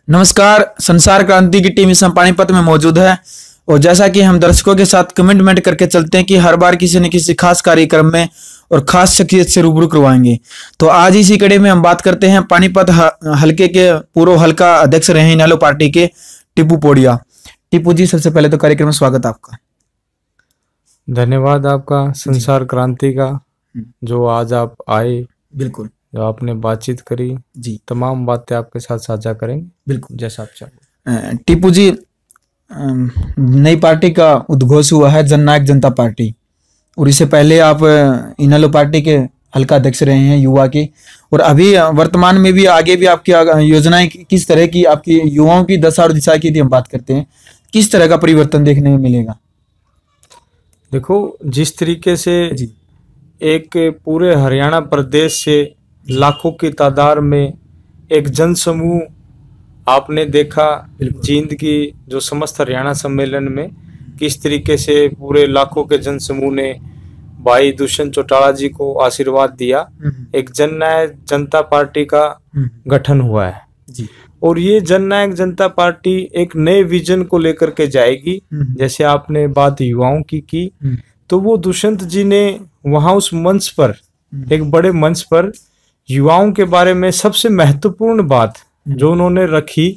नमस्कार। संसार क्रांति की टीम इस समय पानीपत में मौजूद है और जैसा कि हम दर्शकों के साथ कमिटमेंट करके चलते हैं कि हर बार किसी न किसी खास कार्यक्रम में और खास शख्सियत से रूबरू करवाएंगे। तो आज इसी कड़ी में हम बात करते हैं पानीपत हलके के पूर्व हल्का अध्यक्ष रहे इनेलो पार्टी के टीपू पोड़िया। टीपू जी, सबसे पहले तो कार्यक्रम में स्वागत आपका। धन्यवाद आपका संसार क्रांति का, जो आज आप आए, बिल्कुल, जो आपने बातचीत करी जी, तमाम बातें आपके साथ साझा करेंगे, बिल्कुल जैसा आप चाहो। टीपू जी, नई पार्टी का उद्घोष हुआ है जननायक जनता पार्टी, और इससे पहले आप इनेलो पार्टी के हल्का अध्यक्ष रहे हैं युवा की, और अभी वर्तमान में भी आगे भी आपकी योजनाएं किस तरह की, आपकी युवाओं की दशा और दिशा की यदि हम बात करते हैं, किस तरह का परिवर्तन देखने में मिलेगा? देखो, जिस तरीके से जी, एक पूरे हरियाणा प्रदेश से लाखों की तादाद में एक जन समूह आपने देखा जींद की जो समस्त हरियाणा सम्मेलन में, किस तरीके से पूरे लाखों के जन समूह ने भाई दुष्यंत चौटाला जी को आशीर्वाद दिया। एक जननायक जनता पार्टी का गठन हुआ है जी, और ये जननायक जनता पार्टी एक नए विजन को लेकर के जाएगी। जैसे आपने बात युवाओं की तो वो दुष्यंत जी ने वहां उस मंच पर, एक बड़े मंच पर युवाओं के बारे में सबसे महत्वपूर्ण बात जो उन्होंने रखी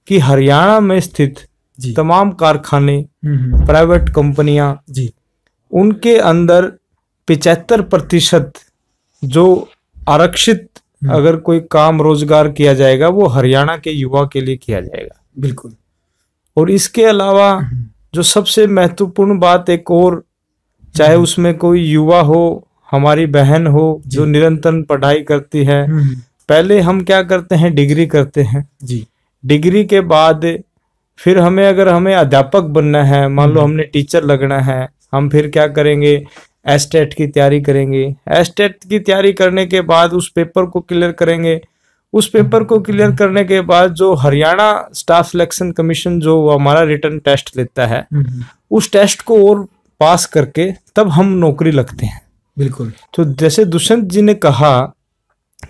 कि हरियाणा में स्थित तमाम कारखाने, प्राइवेट कंपनियां, उनके अंदर 75% जो आरक्षित अगर कोई काम रोजगार किया जाएगा वो हरियाणा के युवा के लिए किया जाएगा। बिल्कुल। और इसके अलावा जो सबसे महत्वपूर्ण बात एक और, चाहे उसमें कोई युवा हो, हमारी बहन हो जो निरंतर पढ़ाई करती है, पहले हम क्या करते हैं, डिग्री करते हैं जी, डिग्री के बाद फिर अगर हमें अध्यापक बनना है, मान लो हमने टीचर लगना है, हम फिर क्या करेंगे, एस्टेट की तैयारी करेंगे। एस्टेट की तैयारी करने के बाद उस पेपर को क्लियर करेंगे। उस पेपर को क्लियर करने के बाद जो हरियाणा स्टाफ सिलेक्शन कमीशन जो हमारा रिटन टेस्ट लेता है, उस टेस्ट को और पास करके तब हम नौकरी लगते हैं। बिल्कुल। तो जैसे दुष्यंत जी ने कहा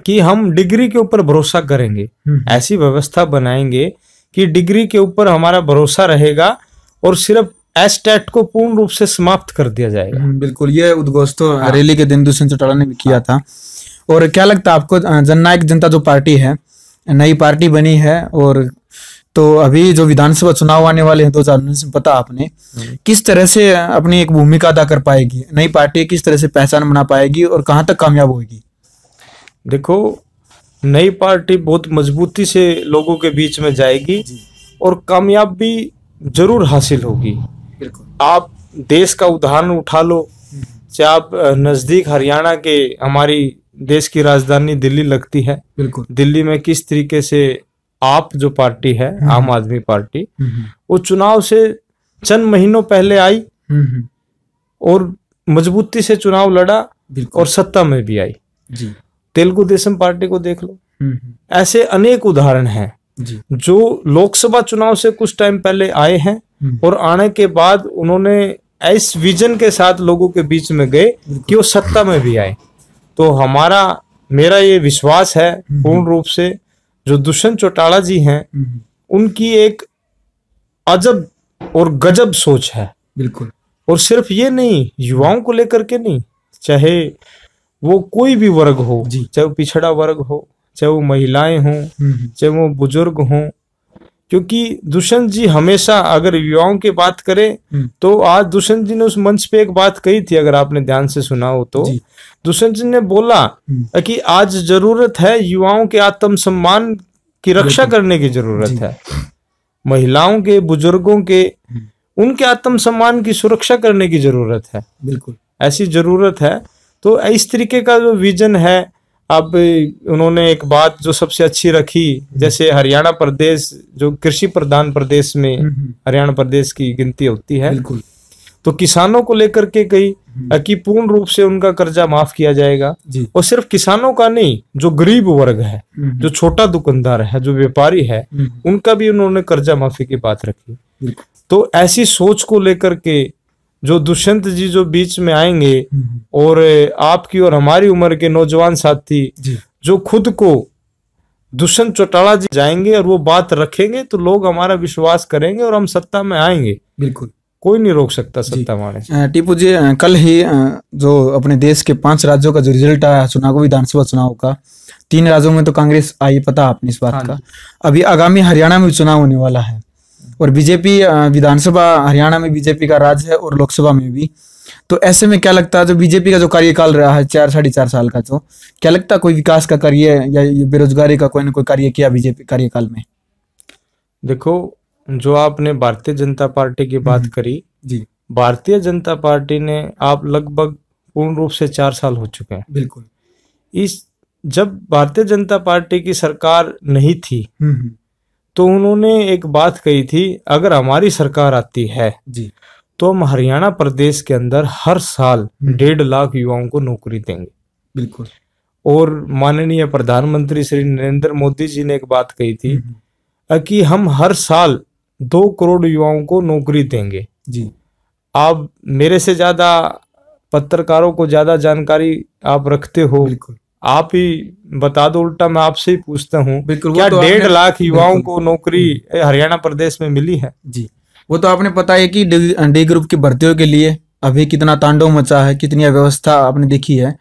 कि हम डिग्री के ऊपर भरोसा करेंगे, ऐसी व्यवस्था बनाएंगे कि डिग्री के ऊपर हमारा भरोसा रहेगा और सिर्फ एस्टेट को पूर्ण रूप से समाप्त कर दिया जाएगा। बिल्कुल, ये उद्घोष तो रैली के दिन दुष्यंत चौटाला ने भी किया था। और क्या लगता है आपको, जननायक जनता जो पार्टी है, नई पार्टी बनी है, और तो अभी जो विधानसभा चुनाव आने वाले हैं 2019 में, पता आपने, किस तरह से अपनी एक भूमिका अदा कर पाएगी नई पार्टी, किस तरह से पहचान बना पाएगी और कहां तक कामयाब होगी? देखो, नई पार्टी बहुत मजबूती से लोगों के बीच में जाएगी और कामयाबी जरूर हासिल होगी। आप देश का उदाहरण उठा लो, चाहे आप नजदीक हरियाणा के, हमारी देश की राजधानी दिल्ली लगती है, बिल्कुल, दिल्ली में किस तरीके से आप जो पार्टी है, आम आदमी पार्टी, वो चुनाव से चंद महीनों पहले आई और मजबूती से चुनाव लड़ा और सत्ता में भी आई जी। तेलुगु देशम पार्टी को देख लो, ऐसे अनेक उदाहरण हैं जो लोकसभा चुनाव से कुछ टाइम पहले आए हैं और आने के बाद उन्होंने इस विजन के साथ लोगों के बीच में गए कि वो सत्ता में भी आए। तो मेरा ये विश्वास है पूर्ण रूप से, जो दुष्यंत चौटाला जी हैं, उनकी एक अजब और गजब सोच है। बिल्कुल। और सिर्फ ये नहीं, युवाओं को लेकर के नहीं, चाहे वो कोई भी वर्ग हो, चाहे वो पिछड़ा वर्ग हो, चाहे वो महिलाएं हों, चाहे वो बुजुर्ग हों, क्योंकि दुष्यंत जी हमेशा, अगर युवाओं की बात करें तो आज दुष्यंत जी ने उस मंच पे एक बात कही थी, अगर आपने ध्यान से सुना हो तो, दुष्यंत जी ने बोला कि आज जरूरत है युवाओं के आत्मसम्मान की रक्षा करने की जरूरत है, महिलाओं के, बुजुर्गों के, उनके आत्मसम्मान की सुरक्षा करने की जरूरत है। बिल्कुल, ऐसी जरूरत है। तो इस तरीके का जो विजन है, अब उन्होंने एक बात जो सबसे अच्छी रखी, जैसे हरियाणा प्रदेश जो कृषि प्रधान प्रदेश में हरियाणा प्रदेश की गिनती होती है, तो किसानों को लेकर के कही कि पूर्ण रूप से उनका कर्जा माफ किया जाएगा। और सिर्फ किसानों का नहीं, जो गरीब वर्ग है, जो छोटा दुकानदार है, जो व्यापारी है, उनका भी उन्होंने कर्जा माफी की बात रखी। तो ऐसी सोच को लेकर के जो दुष्यंत जी जो बीच में आएंगे, और आपकी और हमारी उम्र के नौजवान साथी जो खुद को दुष्यंत चौटाला जी जाएंगे और वो बात रखेंगे तो लोग हमारा विश्वास करेंगे और हम सत्ता में आएंगे। बिल्कुल, कोई नहीं रोक सकता सत्ता में आने से। टीपू जी, कल ही जो अपने देश के 5 राज्यों का जो रिजल्ट आया चुनाव, विधानसभा चुनाव का, 3 राज्यों में तो कांग्रेस आई, पता आपने इस बात का। अभी आगामी हरियाणा में चुनाव होने वाला है और बीजेपी विधानसभा हरियाणा में बीजेपी का राज है और लोकसभा में भी। तो ऐसे में क्या लगता है, जो बीजेपी का जो कार्यकाल रहा है 4-4.5 साल का, जो क्या लगता है कोई विकास का कार्य या बेरोजगारी का कोई ना कोई कार्य किया बीजेपी कार्यकाल में? देखो, जो आपने भारतीय जनता पार्टी की बात करी जी, भारतीय जनता पार्टी ने आप लगभग पूर्ण रूप से 4 साल हो चुके हैं। बिल्कुल। जब भारतीय जनता पार्टी की सरकार नहीं थी तो उन्होंने एक बात कही थी, अगर हमारी सरकार आती है जी तो हम हरियाणा प्रदेश के अंदर हर साल 1.5 लाख युवाओं को नौकरी देंगे। बिल्कुल। और माननीय प्रधानमंत्री श्री नरेंद्र मोदी जी ने एक बात कही थी कि हम हर साल 2 करोड़ युवाओं को नौकरी देंगे जी। आप मेरे से ज्यादा पत्रकारों को ज्यादा जानकारी आप रखते हो, आप ही बता दो, उल्टा मैं आपसे ही पूछता हूँ, क्या 1.5 लाख युवाओं को नौकरी हरियाणा प्रदेश में मिली है? जी, वो तो आपने पता है कि डी ग्रुप की भर्तियों के लिए अभी कितना तांडव मचा है, कितनी अव्यवस्था आपने देखी है।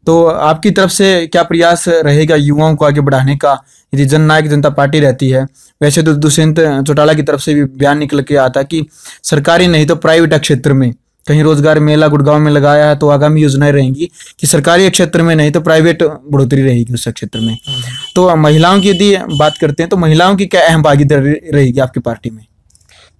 तो आपकी तरफ से क्या प्रयास रहेगा युवाओं को आगे बढ़ाने का, यदि जननायक जनता पार्टी रहती है? वैसे तो दुष्यंत चौटाला की तरफ से भी बयान निकल के आता कि सरकारी नहीं तो प्राइवेट क्षेत्र में कहीं रोजगार मेला गुड़गांव में लगाया है, तो आगामी योजनाएं रहेंगी कि सरकारी क्षेत्र में नहीं तो प्राइवेट बढ़ोतरी रहेगी उस क्षेत्र में। तो महिलाओं की यदि बात करते हैं तो महिलाओं की क्या अहम भागीदारी रहेगी आपकी पार्टी में?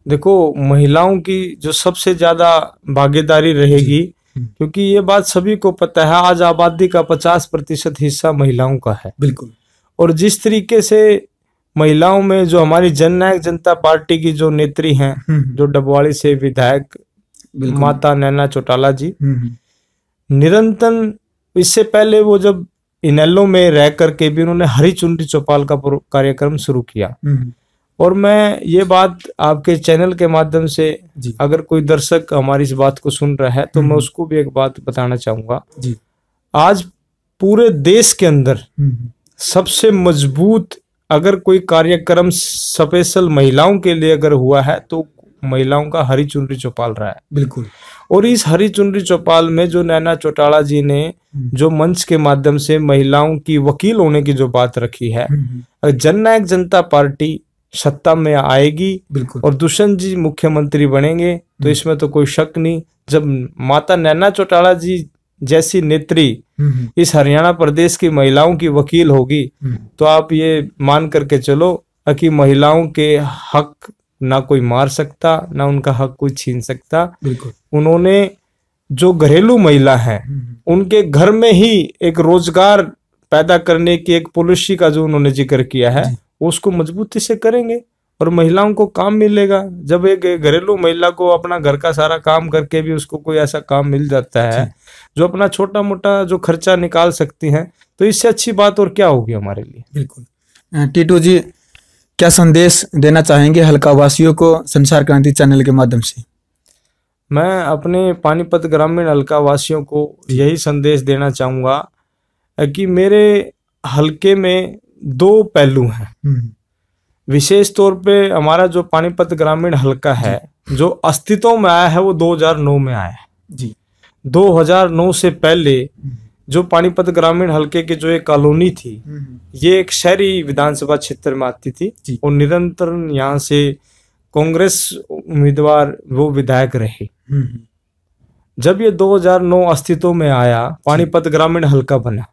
देखो, महिलाओं की जो सबसे ज्यादा भागीदारी रहेगी, क्योंकि ये बात सभी को पता है, आज आबादी का 50% हिस्सा महिलाओं का है। बिल्कुल। और जिस तरीके से महिलाओं में जो हमारी जननायक जनता पार्टी की जो नेत्री हैं, जो डबवाड़ी से विधायक माता नैना चौटाला जी, निरंतर, इससे पहले वो जब इनेलो में रह करके भी उन्होंने हरी चुनरी चौपाल का कार्यक्रम शुरू किया। और मैं ये बात आपके चैनल के माध्यम से, अगर कोई दर्शक हमारी इस बात को सुन रहा है तो मैं उसको भी एक बात बताना चाहूंगा जी। आज पूरे देश के अंदर सबसे मजबूत अगर कोई कार्यक्रम स्पेशल महिलाओं के लिए अगर हुआ है तो महिलाओं का हरी चुनरी चौपाल रहा है। बिल्कुल। और इस हरी चुनरी चौपाल में जो नैना चौटाला जी ने जो मंच के माध्यम से महिलाओं की वकील होने की जो बात रखी है, जननायक जनता पार्टी सत्ता में आएगी और दुष्यंत जी मुख्यमंत्री बनेंगे तो इसमें तो कोई शक नहीं। जब माता नैना चौटाला जी जैसी नेत्री इस हरियाणा प्रदेश की महिलाओं की वकील होगी तो आप ये मान करके चलो कि महिलाओं के हक ना कोई मार सकता, ना उनका हक कोई छीन सकता। उन्होंने जो घरेलू महिला है उनके घर में ही एक रोजगार पैदा करने की एक पॉलिसी का जो उन्होंने जिक्र किया है उसको मजबूती से करेंगे और महिलाओं को काम मिलेगा। जब एक घरेलू महिला को अपना घर का सारा काम करके भी उसको कोई ऐसा काम मिल जाता है जो अपना छोटा मोटा जो खर्चा निकाल सकती हैं, तो इससे अच्छी बात और क्या होगी हमारे लिए। बिल्कुल। टीटू जी, क्या संदेश देना चाहेंगे हल्का वासियों को संसार क्रांति चैनल के माध्यम से? मैं अपने पानीपत ग्रामीण हल्का वासियों को यही संदेश देना चाहूंगा कि मेरे हल्के में 2 पहलू हैं। विशेष तौर पे हमारा जो पानीपत ग्रामीण हल्का है जो अस्तित्व में आया है वो 2009 में आया है जी। 2009 से पहले जो पानीपत ग्रामीण हल्के की जो एक कॉलोनी थी ये एक शहरी विधानसभा क्षेत्र में आती थी और निरंतर यहाँ से कांग्रेस उम्मीदवार वो विधायक रहे। जब ये 2009 अस्तित्व में आया, पानीपत ग्रामीण हल्का बना।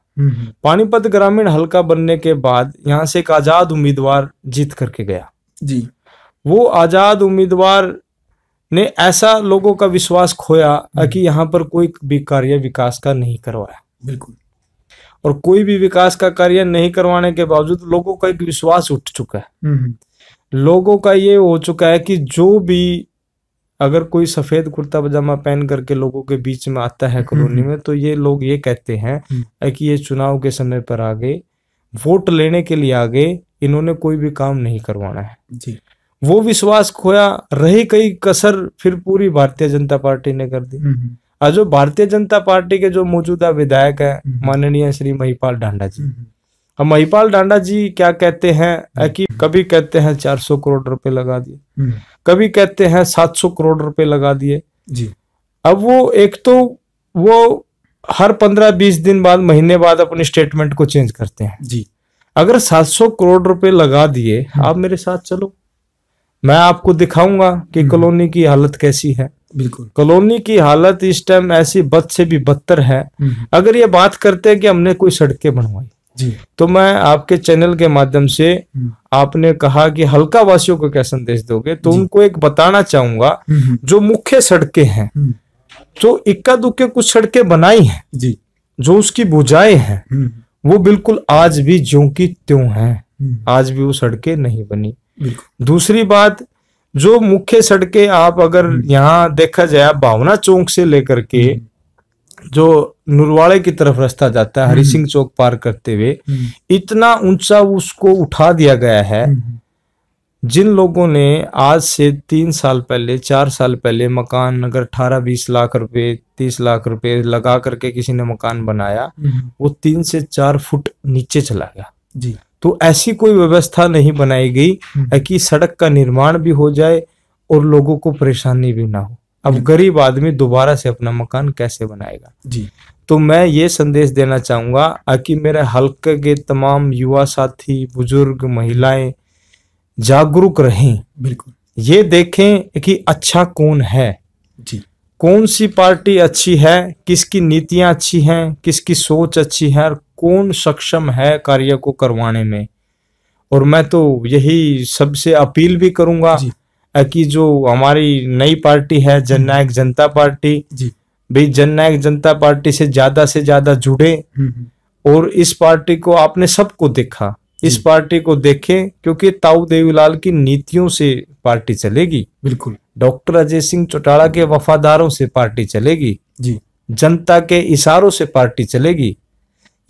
पानीपत ग्रामीण हल्का बनने के बाद यहाँ से एक आजाद उम्मीदवार जीत करके गया जी। वो आजाद उम्मीदवार ने ऐसा लोगों का विश्वास खोया कि यहाँ पर कोई भी कार्य विकास का नहीं करवाया। बिल्कुल। और कोई भी विकास का कार्य नहीं करवाने के बावजूद लोगों का एक विश्वास उठ चुका है। लोगों का ये हो चुका है कि जो भी अगर कोई सफेद कुर्ता पजामा पहन करके लोगों के बीच में आता है कॉलोनी में, तो ये लोग ये कहते हैं कि ये चुनाव के समय पर आगे वोट लेने के लिए आगे, इन्होंने कोई भी काम नहीं करवाना है जी। वो विश्वास खोया, रही कई कसर फिर पूरी भारतीय जनता पार्टी ने कर दी। और जो भारतीय जनता पार्टी के जो मौजूदा विधायक है माननीय श्री महिपाल ढांडा जी, अब महिपाल डांडा जी क्या कहते हैं कि कभी कहते हैं 400 करोड़ रुपए लगा दिए, कभी कहते हैं 700 करोड़ रुपए लगा दिए जी। अब वो एक तो वो हर 15-20 दिन बाद, महीने बाद अपनी स्टेटमेंट को चेंज करते हैं जी। अगर 700 करोड़ रुपए लगा दिए, आप मेरे साथ चलो, मैं आपको दिखाऊंगा कि कॉलोनी की हालत कैसी है। बिल्कुल, कॉलोनी की हालत इस टाइम ऐसी बद से भी बदतर है। अगर ये बात करते हैं कि हमने कोई सड़कें बनवाई जी, तो मैं आपके चैनल के माध्यम से, आपने कहा कि हल्का वासियों को क्या संदेश दोगे, तो उनको एक बताना चाहूंगा, जो मुख्य सड़कें हैं, जो इक्का दुक्के कुछ सड़कें बनाई हैं जी, जो उसकी बुझाएं हैं, वो बिल्कुल आज भी ज्यों की त्यों हैं, आज भी वो सड़कें नहीं बनी। दूसरी बात, जो मुख्य सड़कें आप अगर यहाँ देखा जाए, भावना चौक से लेकर के जो नुरवाड़े की तरफ रास्ता जाता है, हरि सिंह चौक पार करते हुए, इतना ऊंचा उसको उठा दिया गया है। जिन लोगों ने आज से 3 साल पहले, 4 साल पहले मकान अगर 18-20 लाख रुपए, 30 लाख रुपए लगा करके किसी ने मकान बनाया, वो 3 से 4 फुट नीचे चला गया जी। तो ऐसी कोई व्यवस्था नहीं बनाई गई कि सड़क का निर्माण भी हो जाए और लोगों को परेशानी भी ना हो। अब गरीब आदमी दोबारा से अपना मकान कैसे बनाएगा जी। तो मैं ये संदेश देना चाहूंगा कि मेरे हल्के के तमाम युवा साथी, बुजुर्ग, महिलाएं जागरूक रहें। बिल्कुल, ये देखें कि अच्छा कौन है जी, कौन सी पार्टी अच्छी है, किसकी नीतियां अच्छी हैं, किसकी सोच अच्छी है, और कौन सक्षम है कार्य को करवाने में। और मैं तो यही सबसे अपील भी करूंगा कि जो हमारी नई पार्टी है जननायक जनता पार्टी, भाई जननायक जनता पार्टी से ज्यादा जुड़े और इस पार्टी को आपने सबको देखा, इस पार्टी को देखें क्योंकि ताऊ देवीलाल की नीतियों से पार्टी चलेगी। बिल्कुल, डॉक्टर अजय सिंह चौटाला के वफादारों से पार्टी चलेगी जी, जनता के इशारों से पार्टी चलेगी,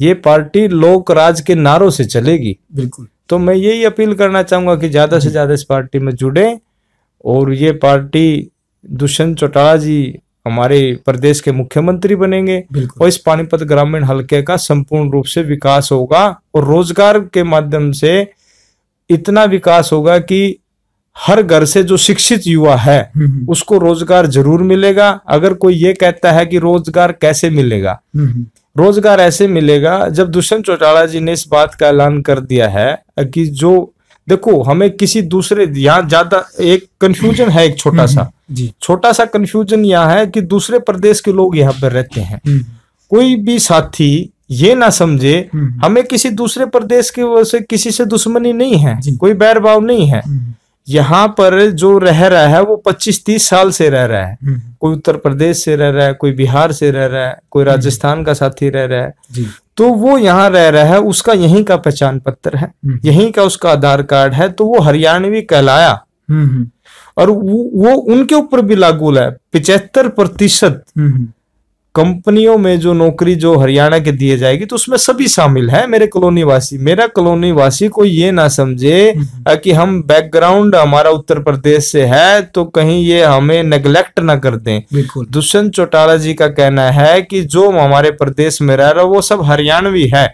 ये पार्टी लोक राज के नारों से चलेगी। बिल्कुल, तो मैं यही अपील करना चाहूंगा कि ज्यादा से ज्यादा इस पार्टी में जुड़े और ये पार्टी दुष्यंत चौटाला जी हमारे प्रदेश के मुख्यमंत्री बनेंगे और इस पानीपत ग्रामीण हलके का संपूर्ण रूप से विकास होगा और रोजगार के माध्यम से इतना विकास होगा कि हर घर से जो शिक्षित युवा है उसको रोजगार जरूर मिलेगा। अगर कोई ये कहता है कि रोजगार कैसे मिलेगा, रोजगार ऐसे मिलेगा जब दुष्यंत चौटाला जी ने इस बात का ऐलान कर दिया है कि जो देखो हमें किसी दूसरे, यहाँ ज्यादा एक कंफ्यूजन है, एक छोटा सा कंफ्यूजन यहाँ है कि दूसरे प्रदेश के लोग यहाँ पर रहते हैं। कोई भी साथी ये ना समझे हमें किसी दूसरे प्रदेश की वजह से किसी से दुश्मनी नहीं है, कोई बैरभाव नहीं है। यहाँ पर जो रह रहा है वो 25-30 साल से रह रहा है, कोई उत्तर प्रदेश से रह रहा है, कोई बिहार से रह रहा है, कोई राजस्थान का साथी रह रहा है, तो वो यहाँ रह रहा है, उसका यहीं का पहचान पत्र है, यहीं का उसका आधार कार्ड है, तो वो हरियाणवी कहलाया। और वो उनके ऊपर भी लागू है। 75% कंपनियों में जो नौकरी जो हरियाणा के दिए जाएगी तो उसमें सभी शामिल है मेरे कॉलोनी वासी। मेरा कॉलोनी वासी को ये ना समझे कि हम बैकग्राउंड हमारा उत्तर प्रदेश से है तो कहीं ये हमें नेग्लेक्ट ना कर दें। दुष्यंत चौटाला जी का कहना है कि जो हमारे प्रदेश में रह रहा वो सब हरियाणवी है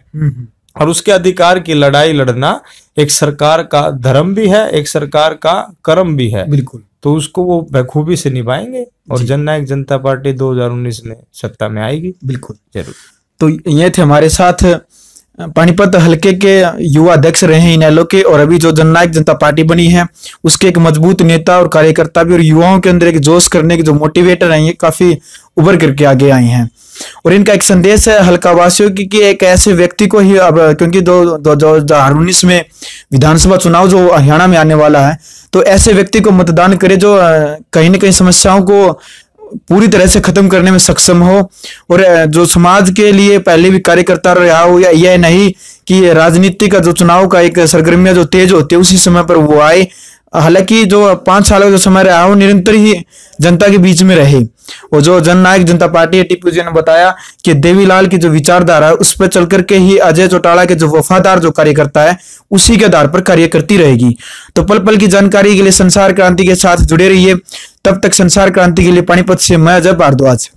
और उसके अधिकार की लड़ाई लड़ना एक सरकार का धर्म भी है, एक सरकार का कर्म भी है। बिल्कुल, तो उसको वो बखूबी से निभाएंगे और जननायक जनता पार्टी 2019 में सत्ता में आएगी। बिल्कुल, जरूर। तो ये थे हमारे साथ पानीपत हलके के युवा अध्यक्ष रहे हैं इनेलो के, और अभी जो जननायक जनता पार्टी बनी है उसके एक मजबूत नेता और कार्यकर्ता भी, और युवाओं के अंदर एक जोश करने के जो मोटिवेटर हैं ये काफी उभर करके आगे आए हैं। और इनका एक संदेश है हल्का वासियों की कि एक ऐसे व्यक्ति को ही अब, क्योंकि 2019 में विधानसभा चुनाव जो हरियाणा में आने वाला है, तो ऐसे व्यक्ति को मतदान करे जो कहीं न कहीं समस्याओं को पूरी तरह से खत्म करने में सक्षम हो और जो समाज के लिए पहले भी कार्यकर्ता रहा हो, या यह नहीं कि राजनीति का जो चुनाव का एक सरगर्मियां जो तेज होती है उसी समय पर वो आए। हालांकि जो 5 साल का जो समय रहा वो निरंतर ही जनता के बीच में रहे। और जो जननायक जनता पार्टी टीपू जी ने बताया कि देवीलाल की जो विचारधारा है उस पर चल करके ही अजय चौटाला के जो वफादार जो कार्यकर्ता है उसी के आधार पर कार्य करती रहेगी। तो पल पल की जानकारी के लिए संसार क्रांति के साथ जुड़े रहिए। तब तक संसार क्रांति के लिए पानीपत से मैं अजय भारद्वाज।